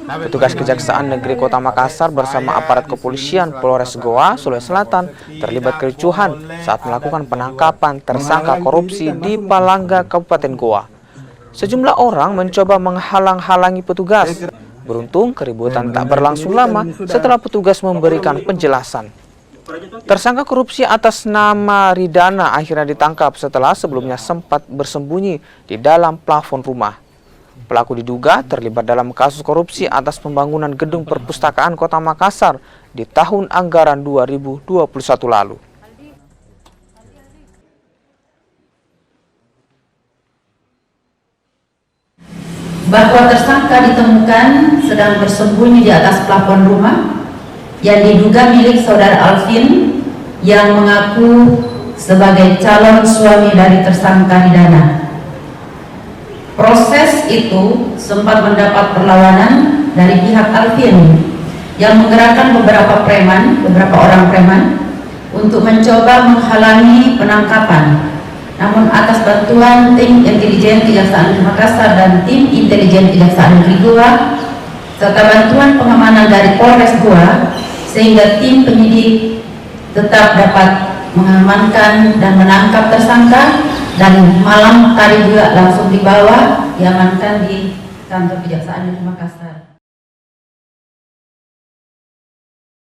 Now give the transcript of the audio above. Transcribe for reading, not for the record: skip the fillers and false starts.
Petugas Kejaksaan Negeri Kota Makassar bersama aparat kepolisian Polres Goa, Sulawesi Selatan terlibat kericuhan saat melakukan penangkapan tersangka korupsi di Palangga, Kabupaten Goa. Sejumlah orang mencoba menghalang-halangi petugas. Beruntung keributan tak berlangsung lama setelah petugas memberikan penjelasan. Tersangka korupsi atas nama Ridana akhirnya ditangkap setelah sebelumnya sempat bersembunyi di dalam plafon rumah. Pelaku diduga terlibat dalam kasus korupsi atas pembangunan gedung perpustakaan Kota Makassar di tahun anggaran 2021 lalu. Bahwa tersangka ditemukan sedang bersembunyi di atas plafon rumah yang diduga milik saudara Alvin yang mengaku sebagai calon suami dari tersangka Ridana. Proses itu sempat mendapat perlawanan dari pihak Alvin yang menggerakkan beberapa orang preman untuk mencoba menghalangi penangkapan. Namun atas bantuan tim intelijen Kejaksaan Negeri Makassar dan tim intelijen Kejaksaan Negeri Goa serta bantuan pengamanan dari Polres Goa, sehingga tim penyidik tetap dapat mengamankan dan menangkap tersangka, dan malam tadi juga langsung dibawa diamankan di kantor Kejaksaan Negeri Makassar.